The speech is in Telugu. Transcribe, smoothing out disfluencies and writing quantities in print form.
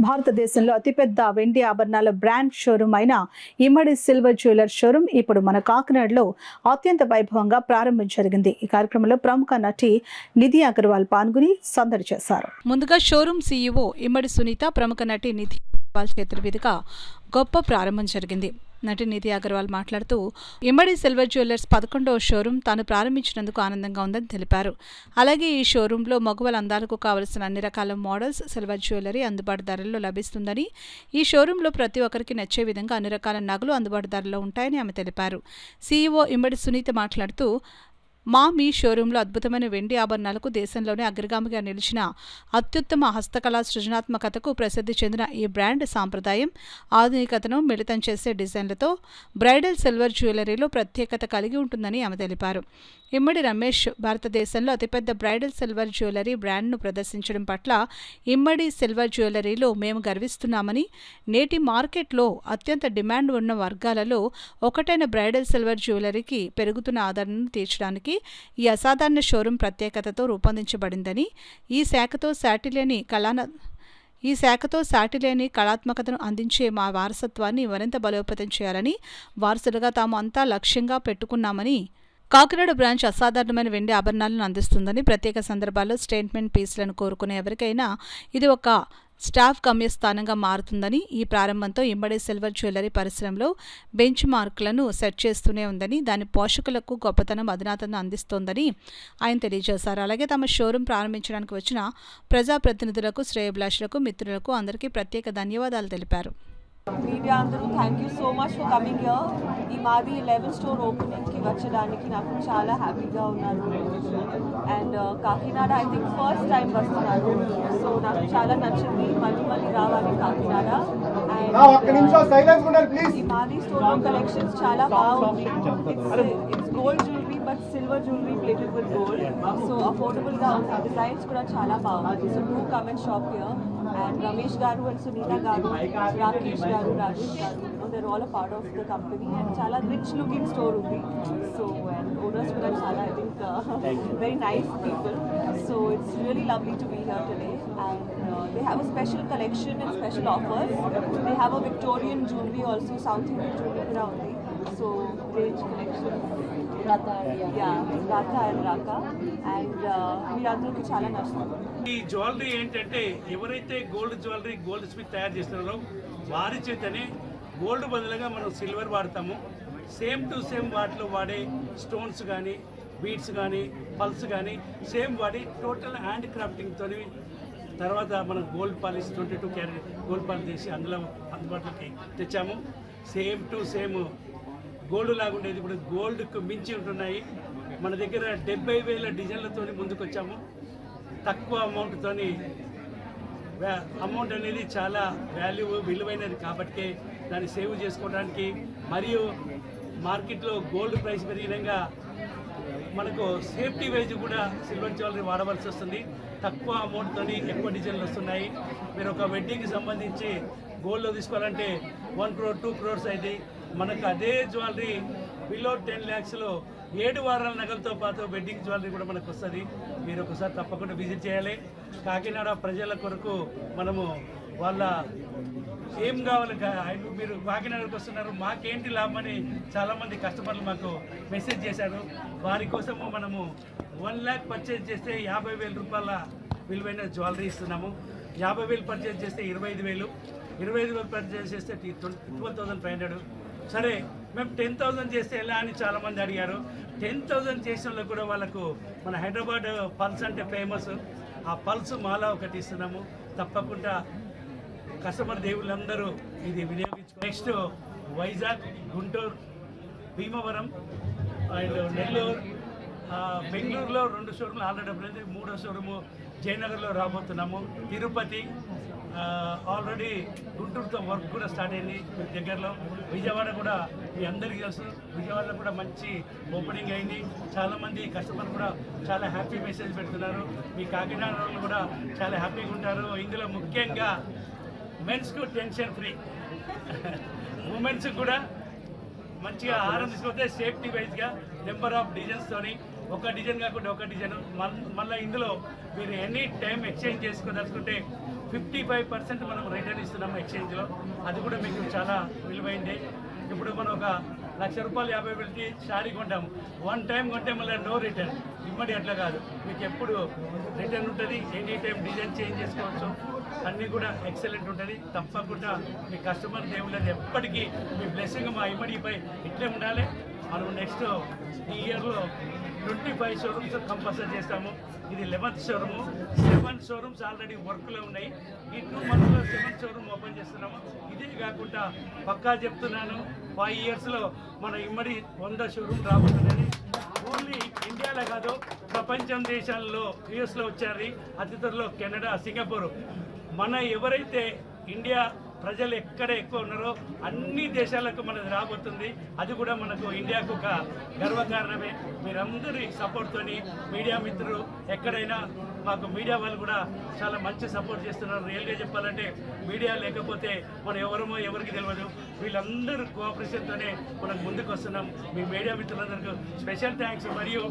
భారతదేశంలో అతిపెద్ద వెండి ఆభరణాల బ్రాండ్ షోరూమ్ అయిన ఇమ్మడి సిల్వర్ జ్యువెలర్ షోరూమ్ ఇప్పుడు మన కాకినాడలో అత్యంత వైభవంగా ప్రారంభం జరిగింది. ఈ కార్యక్రమంలో ప్రముఖ నటి నిధి అగర్వాల్ పాల్గొని సందడి చేశారు. ముందుగా షోరూమ్ సీఈఓ ఇమ్మడి సునీత, ప్రముఖ నటి నిధి అగర్వాల్ చేతుల మీదుగా గొప్ప ప్రారంభం జరిగింది. నటి నిధి అగర్వాల్ మాట్లాడుతూ ఇమ్మడి సిల్వర్ జ్యువెలర్స్ 11వ షోరూమ్ తాను ప్రారంభించినందుకు ఆనందంగా ఉందని తెలిపారు. అలాగే ఈ షోరూంలో మగవాళ్ళ అందాలకు కావలసిన అన్ని రకాల మోడల్స్, సిల్వర్ జ్యువెలరీ అందుబాటు ధరల్లో లభిస్తుందని, ఈ షోరూంలో ప్రతి ఒక్కరికి నచ్చే విధంగా అన్ని రకాల నగలు అందుబాటు ధరలో ఉంటాయని ఆమె తెలిపారు. సీఈఓ ఇమ్మడి సునీత మాట్లాడుతూ మీ షోరూంలో అద్భుతమైన వెండి ఆభరణాలకు దేశంలోనే అగ్రగామిగా నిలిచిన అత్యుత్తమ హస్తకళా సృజనాత్మకతకు ప్రసిద్ధి చెందిన ఈ బ్రాండ్ సాంప్రదాయం, ఆధునికతను మిళితం చేసే డిజైన్లతో బ్రైడల్ సిల్వర్ జ్యువెలరీలో ప్రత్యేకత కలిగి ఉంటుందని ఆమె తెలిపారు. ఇమ్మడి రమేష్ భారతదేశంలో అతిపెద్ద బ్రైడల్ సిల్వర్ జ్యువెలరీ బ్రాండ్ను ప్రదర్శించడం పట్ల ఇమ్మడి సిల్వర్ జ్యువెలరీలో మేము గర్విస్తున్నామని, నేటి మార్కెట్లో అత్యంత డిమాండ్ ఉన్న వర్గాలలో ఒకటైన బ్రైడల్ సిల్వర్ జ్యువెలరీకి పెరుగుతున్న ఆదరణను తీర్చడానికి ఈ అసాధారణ షోరూం ప్రత్యేకతతో రూపొందించబడిందని, ఈ శాఖతో సాటిలేని కళాత్మకతను అందించే మా వారసత్వాన్ని మరింత బలోపేతం చేయాలని వారసులుగా తాము అంతా లక్ష్యంగా పెట్టుకున్నామని, కాకినాడ బ్రాంచ్ అసాధారణమైన వెండి ఆభరణాలను అందిస్తుందని, ప్రత్యేక సందర్భాల్లో స్టేట్మెంట్ పీస్లను కోరుకునే ఎవరికైనా ఇది ఒక స్టాఫ్ గమ్యస్థానంగా మారుతుందని, ఈ ప్రారంభంతో ఇమ్మడి సిల్వర్ జ్యువెలరీ పరిశ్రమలో బెంచ్ మార్కులను సెట్ చేస్తూనే ఉందని, దాని పోషకులకు గొప్పతనం అధునాతను అందిస్తోందని ఆయన తెలియజేశారు. అలాగే తమ షోరూం ప్రారంభించడానికి వచ్చిన ప్రజాప్రతినిధులకు, శ్రేయోభిలాషులకు, మిత్రులకు అందరికీ ప్రత్యేక ధన్యవాదాలు తెలిపారు. మీడియా అందరూ thank you so much for coming here. ఈ మాది 11 స్టోర్ ఓపెనింగ్కి వచ్చడానికి నాకు చాలా హ్యాపీగా ఉన్నారు. And Kakinada I think first time వస్తున్నారు. సో నాకు చాలా నచ్చింది, మళ్ళీ రావాలి కాకినాడ. అండ్ ఈ మాది స్టోర్ కలెక్షన్స్ చాలా బాగుంది. It's gold jewellery but silver jewellery plated with gold. So అఫోర్డబుల్గా ఉంది, డిజైన్స్ కూడా చాలా బాగుంది. So do come and shop here. And Ramesh garu and Sunita garu, Rakesh garu, Rajesh garu, they're all a part of the company and chala rich looking store undi. So and owners kuda chala I think very nice people. So it's really lovely to be here today. And they have a special collection and special offers. They have a Victorian jewelry also, South Indian jewelry kuda undi. So range collection. Rata and Raka. And మీ అందరికీ చాలా నచ్చుతుంది. ఈ జ్యువెలరీ ఏంటంటే ఎవరైతే గోల్డ్ స్మిత్ తయారు చేస్తున్నారో వారి చేతనే గోల్డ్ బదులుగా మనం సిల్వర్ వాడతాము. సేమ్ టు సేమ్ వాటిలో వాడే స్టోన్స్ కానీ, బీడ్స్ కానీ, పల్స్ కానీ సేమ్ వాడి టోటల్ హ్యాండ్ క్రాఫ్టింగ్తో తర్వాత మనం gold polish 22 carat gold polish చేసి అందులో అందుబాటులోకి తెచ్చాము. సేమ్ టు సేమ్ గోల్డ్ లాగా ఉండేది ఇప్పుడు గోల్డ్కు మించి ఉంటున్నాయి. మన దగ్గర 70,000 డిజైన్లతో ముందుకు వచ్చాము. తక్కువ అమౌంట్ అనేది చాలా విలువైనది కాబట్టి దాన్ని సేవ్ చేసుకోవడానికి, మరియు మార్కెట్లో గోల్డ్ ప్రైస్ పెరిగినంగా మనకు సేఫ్టీ వైజ్ కూడా సిల్వర్ జ్యువెలరీ వాడవలసి వస్తుంది. తక్కువ అమౌంట్తో ఎక్కువ డిజైన్లు వస్తున్నాయి. మీరు ఒక వెడ్డింగ్కి సంబంధించి గోల్డ్లో తీసుకోవాలంటే 1 crore 2 crores అయితే మనకు అదే జ్యువెలరీ బిలో 10 lakhsలో 7 వారాల నగలతో పాటు వెడ్డింగ్ జ్యువెలరీ కూడా మనకు వస్తుంది. మీరు ఒకసారి తప్పకుండా విజిట్ చేయాలి. కాకినాడ ప్రజల కొరకు మనము వాళ్ళ ఏం కావాలి, మీరు కాకినాడకు వస్తున్నారు మాకేంటి లాభం అని చాలామంది కస్టమర్లు మాకు మెసేజ్ చేశారు. వారి కోసము మనము 1 lakh పర్చేజ్ చేస్తే 50,000 రూపాయల విలువైన జ్యువెలరీ ఇస్తున్నాము. 50,000 పర్చేజ్ చేస్తే 25,000, 25,000 పర్చేజ్ చేస్తే 12,500. సరే మేము 10,000 చేస్తే ఎలా అని చాలామంది అడిగారు. 10,000 చేసిన కూడా వాళ్ళకు మన హైదరాబాద్ పల్స్ అంటే ఫేమస్, ఆ పల్స్ మాల ఒకటి ఇస్తున్నాము. తప్పకుండా కస్టమర్ దేవుళ్ళందరూ ఇది వినియోగించుకో. నెక్స్ట్ వైజాగ్, గుంటూరు, భీమవరం అండ్ నెల్లూరు, బెంగళూరులో 2 షోరూమ్లు ఆల్రెడీ అయిపోయింది. 3వ షోరూము జయనగర్లో రాబోతున్నాము. తిరుపతి ఆల్రెడీ గుంటూరుతో వర్క్ కూడా స్టార్ట్ అయింది దగ్గరలో. విజయవాడ కూడా మీ అందరికీ తెలుసు, విజయవాడలో కూడా మంచి ఓపెనింగ్ అయింది. చాలామంది కస్టమర్ కూడా చాలా హ్యాపీ మెసేజ్ పెడుతున్నారు. మీ కాకినాడ వాళ్ళు కూడా చాలా హ్యాపీగా ఉంటారు. ఇందులో ముఖ్యంగా మెన్స్కు టెన్షన్ ఫ్రీ, ఉమెన్స్ కూడా మంచిగా ఆహారం తీసుకొస్తే సేఫ్టీ వైజ్గా నెంబర్ ఆఫ్ డిజైన్స్తోని ఒక డిజైన్ కాకుండా ఒక డిజైన్ మళ్ళీ ఇందులో మీరు ఎనీ టైం ఎక్స్చేంజ్ చేసుకోదలుచుకుంటే 55% మనం రిటర్న్ ఇస్తున్నాము ఎక్స్చేంజ్లో. అది కూడా మీకు చాలా విలువైందే. ఇప్పుడు మనం ఒక ₹1,00,000 50,000కి శారీ కొంటాము, వన్ టైం కొంటే మళ్ళీ నో రిటర్న్. ఇమ్మడి అట్లా కాదు, మీకు ఎప్పుడు రిటర్న్ ఉంటుంది, ఎనీ టైం డిజైన్ చేంజ్ చేసుకోవచ్చు, అన్నీ కూడా ఎక్సలెంట్ ఉంటుంది. తప్పకుండా మీ కస్టమర్ దేవుళ్ళది ఎప్పటికీ మీ బ్లెస్సింగ్ మా ఇమ్మడిపై ఇట్లే ఉండాలి. మనం నెక్స్ట్ ఈ ఇయర్లో 25 షోరూమ్స్ కంపల్సరీ చేస్తాము. ఇది 11th షోరూము. 7 షోరూమ్స్ ఆల్రెడీ వర్క్లో ఉన్నాయి. ఈ 2 monthsలో 7th షోరూమ్ ఓపెన్ చేస్తున్నాము. ఇదే కాకుండా పక్కా చెప్తున్నాను, 5 yearsలో మన ఇమ్మడి 100 షోరూమ్ రాబోతున్నది. ఓన్లీ ఇండియాలో కాదు, ప్రపంచం దేశాల్లో యూఎస్లో వచ్చారు, అతి త్వరలో కెనడా, సింగపూర్. మన ఎవరైతే ఇండియా ప్రజలు ఎక్కడ ఎక్కువ ఉన్నారో అన్ని దేశాలకు మనది రాబోతుంది. అది కూడా మనకు ఇండియాకు ఒక గర్వకారణమే. మీరందరి సపోర్ట్తోని మీడియా మిత్రులు ఎక్కడైనా మాకు మీడియా వాళ్ళు కూడా చాలా మంచి సపోర్ట్ చేస్తున్నారు. రియల్గా చెప్పాలంటే మీడియా లేకపోతే మనం ఎవరమో ఎవరికి తెలియదు. వీళ్ళందరూ కోఆపరేషన్తోనే మనం ముందుకు వస్తున్నాం. మీ మీడియా మిత్రులందరికీ స్పెషల్ థ్యాంక్స్. మరియు